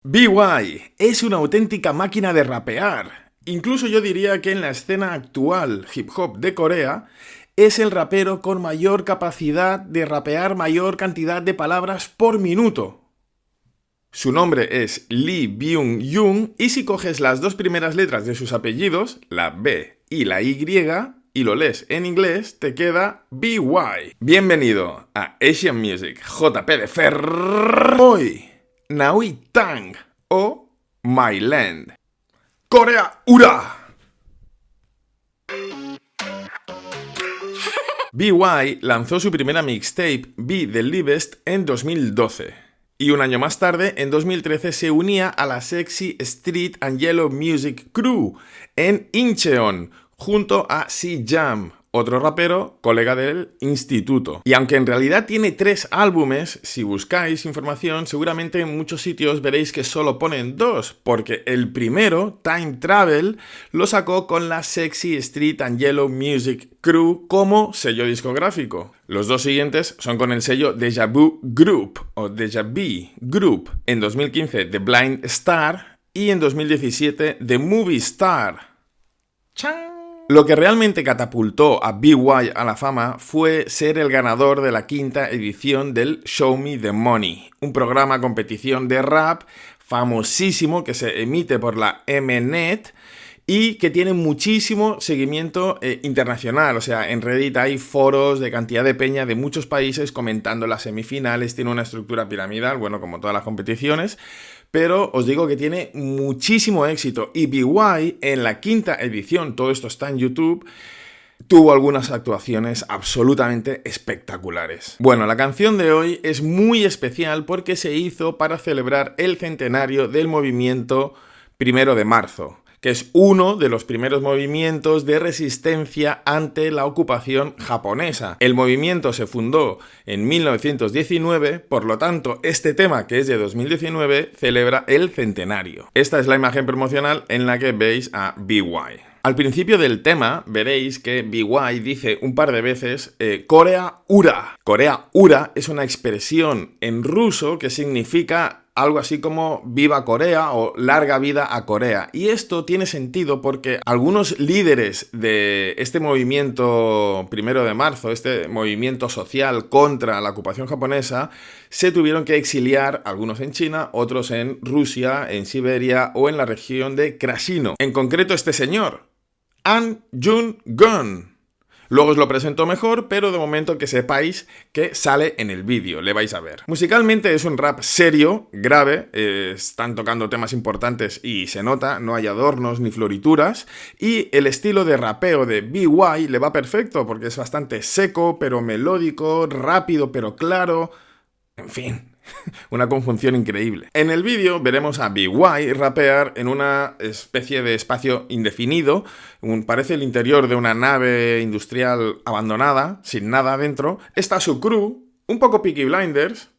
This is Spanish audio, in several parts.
BY es una auténtica máquina de rapear. Incluso yo diría que en la escena actual hip hop de Corea es el rapero con mayor capacidad de rapear mayor cantidad de palabras por minuto. Su nombre es Lee Byung-young y si coges las dos primeras letras de sus apellidos, la B y la Y, y lo lees en inglés, te queda BY. Bienvenido a Asian Music JP de Fer. Hoy, Naui Tang o My Land. Corea ¡Ura! BY lanzó su primera mixtape, Be The Livest, en 2012. Y un año más tarde, en 2013, se unía a la Sexy Street and Yellow Music Crew en Incheon, junto a C-Jam, otro rapero, colega del instituto. Y aunque en realidad tiene 3 álbumes, si buscáis información, seguramente en muchos sitios veréis que solo ponen 2, porque el primero, Time Travel, lo sacó con la Sexy Street and Yellow Music Crew como sello discográfico. Los dos siguientes son con el sello Deja Vu Group o Deja Vu Group. En 2015 The Blind Star y en 2017 The Movie Star. ¡Chan! Lo que realmente catapultó a BY a la fama fue ser el ganador de la 5ª edición del Show Me the Money, un programa competición de rap famosísimo que se emite por la Mnet y que tiene muchísimo seguimiento internacional. O sea, en Reddit hay foros de cantidad de peña de muchos países comentando las semifinales, tiene una estructura piramidal, bueno, como todas las competiciones, pero os digo que tiene muchísimo éxito. Y BY en la 5ª edición, todo esto está en YouTube, tuvo algunas actuaciones absolutamente espectaculares. Bueno, la canción de hoy es muy especial porque se hizo para celebrar el centenario del movimiento 1 de marzo, que es uno de los primeros movimientos de resistencia ante la ocupación japonesa. El movimiento se fundó en 1919, por lo tanto, este tema, que es de 2019, celebra el centenario. Esta es la imagen promocional en la que veis a BY. Al principio del tema veréis que BY dice un par de veces Corea ¡Ura! Corea ¡Ura! Es una expresión en ruso que significa algo así como viva Corea o larga vida a Corea. Y esto tiene sentido porque algunos líderes de este movimiento 1 de marzo, este movimiento social contra la ocupación japonesa, se tuvieron que exiliar, algunos en China, otros en Rusia, en Siberia o en la región de Krasino. En concreto este señor, An Jung-gun. Luego os lo presento mejor, pero de momento que sepáis que sale en el vídeo, le vais a ver. Musicalmente es un rap serio, grave, están tocando temas importantes y se nota, no hay adornos ni florituras, y el estilo de rapeo de BY le va perfecto porque es bastante seco, pero melódico, rápido, pero claro, en fin. Una conjunción increíble. En el vídeo veremos a BY rapear en una especie de espacio indefinido, parece el interior de una nave industrial abandonada, sin nada adentro. Está su crew, un poco Peaky Blinders.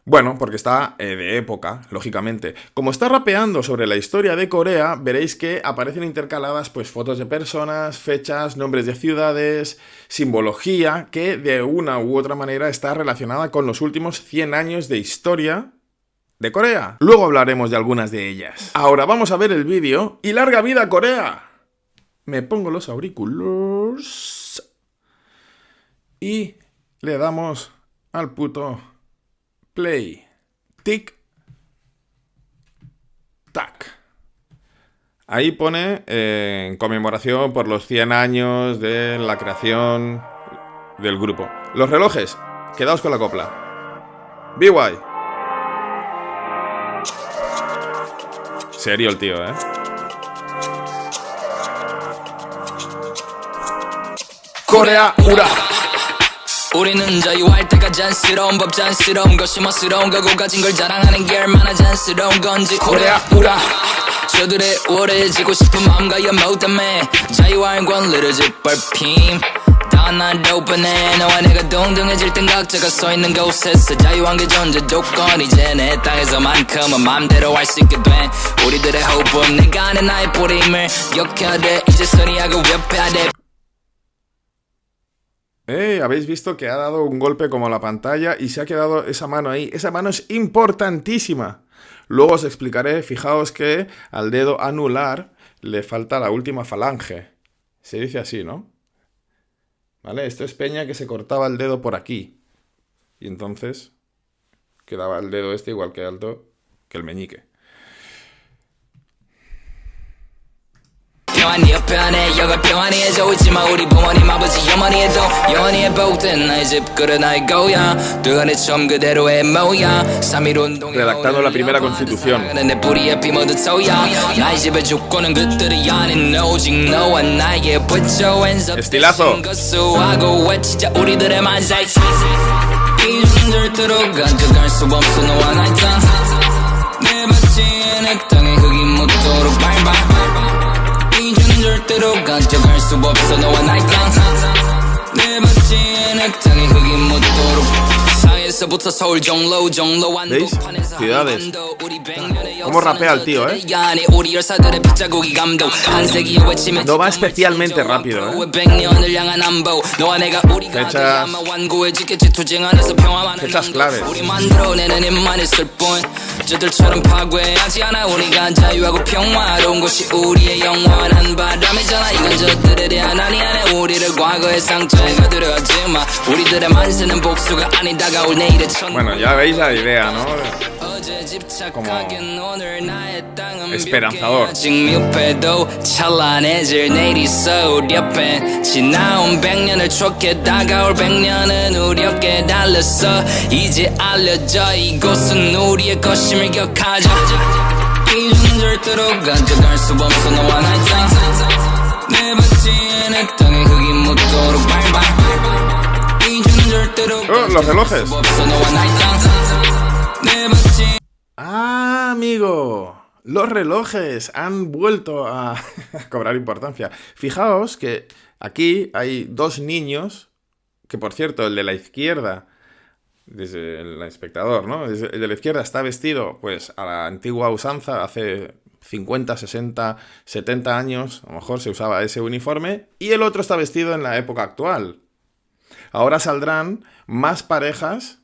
Bueno, porque está de época, lógicamente. Como está rapeando sobre la historia de Corea, veréis que aparecen intercaladas pues fotos de personas, fechas, nombres de ciudades, simbología que de una u otra manera está relacionada con los últimos 100 años de historia de Corea. Luego hablaremos de algunas de ellas. Ahora vamos a ver el vídeo y ¡larga vida Corea! Me pongo los auriculares y le damos al puto play. Tic. Tac. Ahí pone en conmemoración por los 100 años de la creación del grupo. Los relojes, quedaos con la copla. BY. Serio el tío, ¿eh? Corea ¡Ura! 우리는 자유할 때가 잔스러운 법 잔스러운 것이 멋스러운 거고 가진 걸 자랑하는 게 얼마나 잔스러운 건지 코레아 우라 저들의 우월해지고 싶은 마음과 연모 때문에 자유할 권리를 짓밟힘 다날 오픈해 너와 내가 동등해질 땐 각자가 서 있는 곳에서 자유한 게 존재 조건 이제 내 땅에서만큼은 맘대로 할 수 있게 돼 우리들의 호흡은 내가 아는 나의 뿌림을 기억해야 돼 이제 선의하고 위협해야 돼. Habéis visto que ha dado un golpe como a la pantalla y se ha quedado esa mano ahí. Esa mano es importantísima Luego os explicaré, fijaos que al dedo anular le falta la última falange. Se dice así, ¿no? ¿Vale? Esto es peña que se cortaba el dedo por aquí. Y entonces quedaba el dedo este igual que alto que el meñique. 평안이 옆편에 여가 평안히 해줘 있지만 우리 부모님 아버지 영원히 해도 영원히 해보든 나의 집 그래 나의 고향 두간의 처음 그대로의 모양 3.1 운동에 Redactando la primera constitución. 내 뿌리에 피 묻은 소양 나의 집의 주권은 그들이 아닌 오직 너와 나의 부처 Estilazo. 것수하고 외치자 우리들의 만세 이제는 절대로 가져갈 수 없어 너와 나의 땅내 밭이 내 땅에 흙이 묻도록 밟아 이제는 절대로 가져갈 수 없어 너와 나의 땅내 밭이 내 땅에 흙이 묻도록 사에서부터 서울 종로 종로 ¿Veis? Ciudades. ¿Cómo rapea el tío, eh? No va especialmente rápido, ¿eh? Fechas claves. 저들처럼 파괴하지 않아 우리가 자유하고 평화로운 곳이 우리의 영원한 바람이잖아 이건 저들에 대한 아니 안에 우리를 과거의 상처에 가두려하지 마 우리들의 만세는 복수가 아닌 다가올 내일의 천 Bueno, ya veis la idea, ¿no? Como esperanzador. 미흡해도 찬란해질 내일이 있어 우리 옆에 지나온 100년을 촉해 다가올 100년은 우리 어깨에 달렸어 이제 알려져 이곳은 우리의 것임을 기억하자 이제는 절대로 가져갈 수 없어 너와 나의 땅내 밭이 내 땅에 흙이 묻도록 밟아 이제는 절대로 los relojes. 수 없어 너와 나의 땅내 밭이 ¡Ah, amigo! Los relojes han vuelto a cobrar importancia. Fijaos que aquí hay dos niños, que por cierto, el de la izquierda, desde el espectador, ¿no? El de la izquierda está vestido, pues, a la antigua usanza, hace 50, 60, 70 años, a lo mejor se usaba ese uniforme, y el otro está vestido en la época actual. Ahora saldrán más parejas,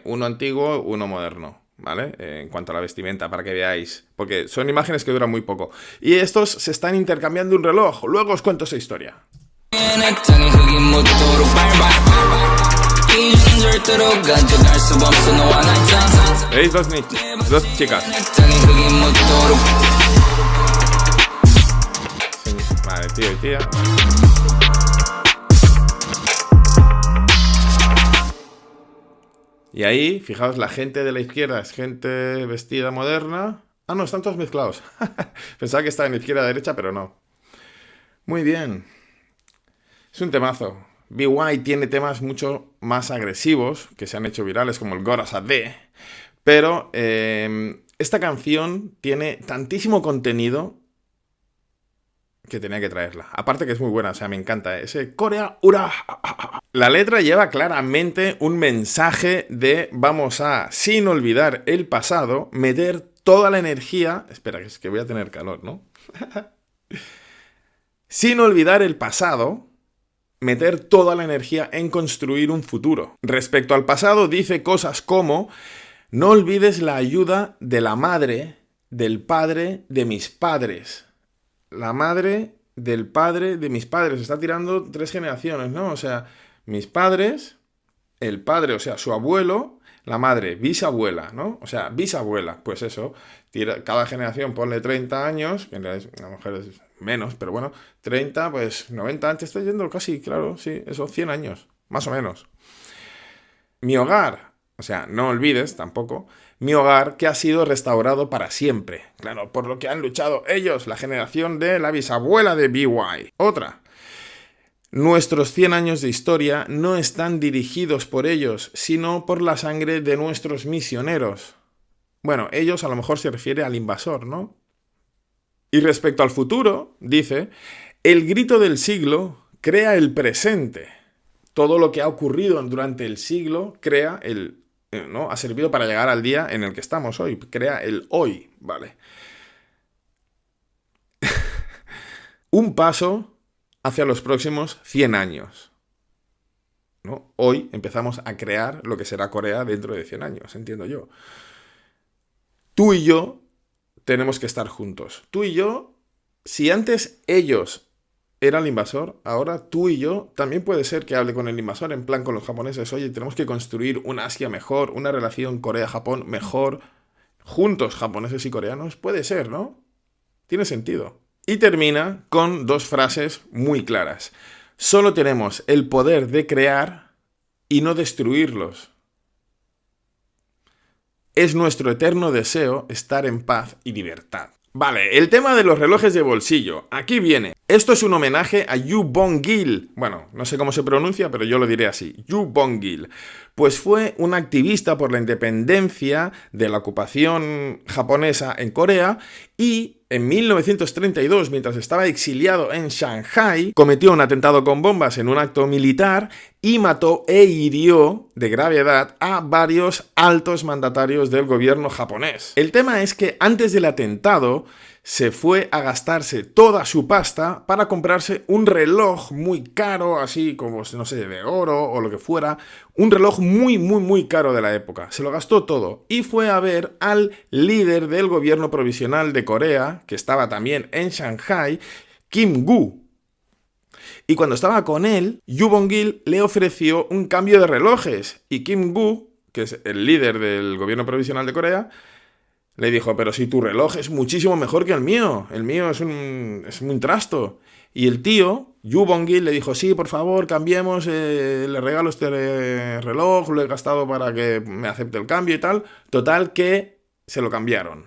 uno antiguo, uno moderno. ¿Vale? En cuanto a la vestimenta, para que veáis. Porque son imágenes que duran muy poco. Y estos se están intercambiando un reloj. Luego os cuento esa historia. ¿Veis? Dos chicas. Vale, tío y tía. Y ahí, fijaos, la gente de la izquierda es gente vestida moderna. Ah, no, están todos mezclados. Pensaba que estaba en izquierda derecha, pero no. Muy bien. Es un temazo. BY tiene temas mucho más agresivos, que se han hecho virales, como el Gora Sade. Pero esta canción tiene tantísimo contenido que tenía que traerla. Aparte que es muy buena, o sea, me encanta. Ese Corea Ura. La letra lleva claramente un mensaje de vamos a, sin olvidar el pasado, meter toda la energía... Espera, que es que voy a tener calor, ¿no? Sin olvidar el pasado, meter toda la energía en construir un futuro. Respecto al pasado, dice cosas como: no olvides la ayuda de la madre, del padre, de mis padres. La madre del padre de mis padres. Está tirando 3 generaciones, ¿no? O sea, mis padres, el padre, o sea, su abuelo, la madre, bisabuela, ¿no? O sea, bisabuela. Pues eso, cada generación ponle 30 años, que a lo mejor es menos, pero bueno, 30, pues 90, antes estoy yendo casi, claro, sí, eso, 100 años, más o menos. Mi hogar, o sea, no olvides tampoco, mi hogar que ha sido restaurado para siempre. Claro, por lo que han luchado ellos, la generación de la bisabuela de BY. Otra. Nuestros 100 años de historia no están dirigidos por ellos, sino por la sangre de nuestros misioneros. Bueno, ellos a lo mejor se refiere al invasor, ¿no? Y respecto al futuro, dice, el grito del siglo crea el presente. Todo lo que ha ocurrido durante el siglo crea el... ¿no? Ha servido para llegar al día en el que estamos hoy. Crea el hoy, ¿vale? Un paso hacia los próximos 100 años. ¿No? Hoy empezamos a crear lo que será Corea dentro de 100 años, entiendo yo. tú y yo tenemos que estar juntos. Tú y yo, si antes ellos eran el invasor, ahora tú y yo también puede ser que hable con el invasor, en plan con los japoneses. Oye, tenemos que construir una Asia mejor, una relación Corea-Japón mejor, juntos, japoneses y coreanos. Puede ser, ¿no? Tiene sentido. Y termina con dos frases muy claras. Solo tenemos el poder de crear y no destruirlos. Es nuestro eterno deseo estar en paz y libertad. Vale, el tema de los relojes de bolsillo. Aquí viene. Esto es un homenaje a Yu Bong-gil. Bueno, no sé cómo se pronuncia, pero yo lo diré así. Yu Bong-gil. Pues fue un activista por la independencia de la ocupación japonesa en Corea y en 1932, mientras estaba exiliado en Shanghái, cometió un atentado con bombas en un acto militar y mató e hirió de gravedad a varios altos mandatarios del gobierno japonés. El tema es que antes del atentado se fue a gastarse toda su pasta para comprarse un reloj muy caro, así como, no sé, de oro o lo que fuera, un reloj muy caro de la época. Se lo gastó todo y fue a ver al líder del gobierno provisional de Corea, que estaba también en Shanghái, Kim Gu. Y cuando estaba con él, Yu Bong-gil le ofreció un cambio de relojes y Kim Gu, que es el líder del gobierno provisional de Corea, le dijo, pero si tu reloj es muchísimo mejor que el mío es un trasto. Y el tío, Yu Bong-gil, le dijo, sí, por favor, cambiemos, le regalo este reloj, lo he gastado para que me acepte el cambio y tal. Total que se lo cambiaron.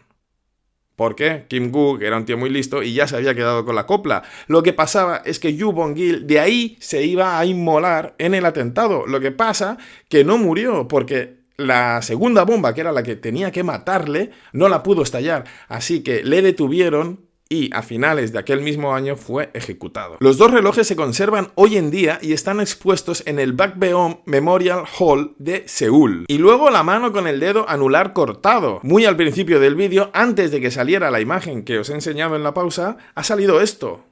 ¿Por qué? Kim Gu, que era un tío muy listo, y ya se había quedado con la copla. Lo que pasaba es que Yu Bong-gil de ahí se iba a inmolar en el atentado. Lo que pasa que no murió, porque la segunda bomba, que era la que tenía que matarle, no la pudo estallar, así que le detuvieron y a finales de aquel mismo año fue ejecutado. Los dos relojes se conservan hoy en día y están expuestos en el Bakbeom Memorial Hall de Seúl. Y luego la mano con el dedo anular cortado. Muy al principio del vídeo, antes de que saliera la imagen que os he enseñado en la pausa, ha salido esto.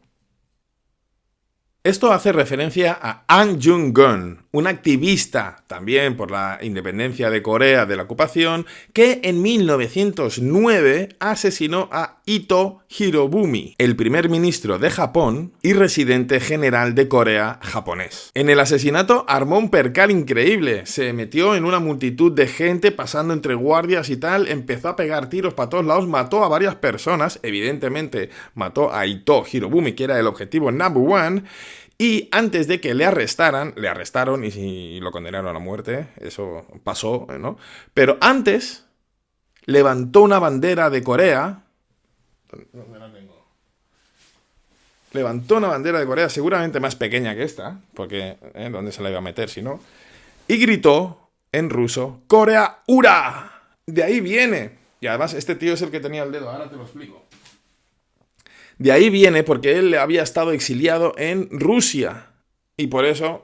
Esto hace referencia a An Jung-geun, un activista también por la independencia de Corea de la ocupación, que en 1909 asesinó a Ito Hirobumi, el primer ministro de Japón y residente general de Corea japonés. En el asesinato armó un percal increíble, se metió en una multitud de gente pasando entre guardias y tal, empezó a pegar tiros para todos lados, mató a varias personas, evidentemente mató a Ito Hirobumi, que era el objetivo number one. Y antes de que le arrestaron y lo condenaron a muerte, eso pasó, ¿no? Pero antes levantó una bandera de Corea. ¿Dónde la tengo? Levantó una bandera de Corea seguramente más pequeña que esta, porque ¿dónde se la iba a meter si no? Y gritó en ruso, ¡Corea Ura! De ahí viene. Y además este tío es el que tenía el dedo, ahora te lo explico. De ahí viene porque él había estado exiliado en Rusia y por eso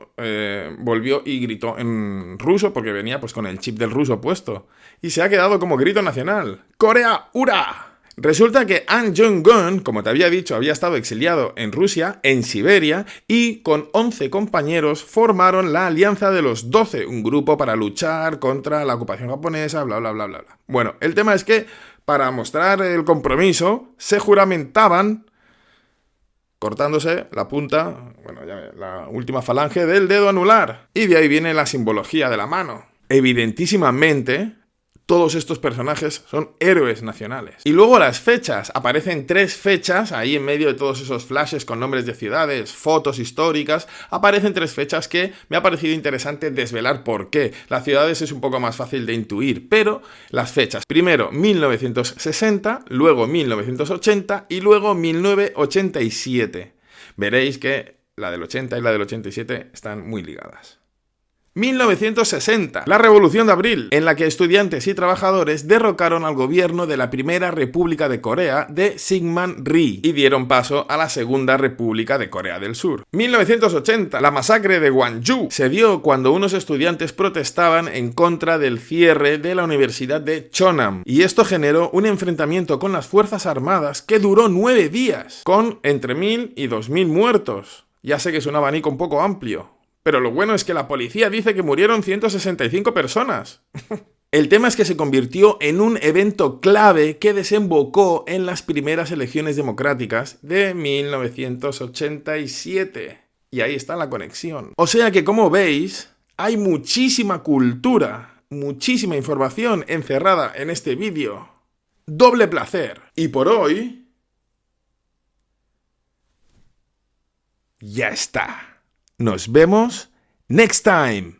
volvió y gritó en ruso porque venía pues con el chip del ruso puesto y se ha quedado como grito nacional. ¡Corea Ura! Resulta que An Jung-geun, como te había dicho, había estado exiliado en Rusia, en Siberia, y con 11 compañeros formaron la Alianza de los 12, un grupo para luchar contra la ocupación japonesa, bla bla bla bla bla. Bueno, el tema es que para mostrar el compromiso se juramentaban cortándose la punta, bueno, ya la última falange del dedo anular. Y de ahí viene la simbología de la mano. Evidentísimamente, todos estos personajes son héroes nacionales. Y luego las fechas. Aparecen 3 fechas, ahí en medio de todos esos flashes con nombres de ciudades, fotos históricas, aparecen 3 fechas que me ha parecido interesante desvelar por qué. Las ciudades es un poco más fácil de intuir, pero las fechas. Primero 1960, luego 1980 y luego 1987. Veréis que la del 80 y la del 87 están muy ligadas. 1960, la Revolución de Abril, en la que estudiantes y trabajadores derrocaron al gobierno de la Primera República de Corea de Syngman Rhee y dieron paso a la Segunda República de Corea del Sur. 1980, la masacre de Gwangju se dio cuando unos estudiantes protestaban en contra del cierre de la Universidad de Chonam y esto generó un enfrentamiento con las Fuerzas Armadas que duró 9 días, con entre 1000 y 2000 muertos. Ya sé que es un abanico un poco amplio, pero lo bueno es que la policía dice que murieron 165 personas. El tema es que se convirtió en un evento clave que desembocó en las primeras elecciones democráticas de 1987. Y ahí está la conexión. O sea que, como veis, hay muchísima cultura, muchísima información encerrada en este vídeo. Doble placer. Y por hoy... ya está. Nos vemos next time.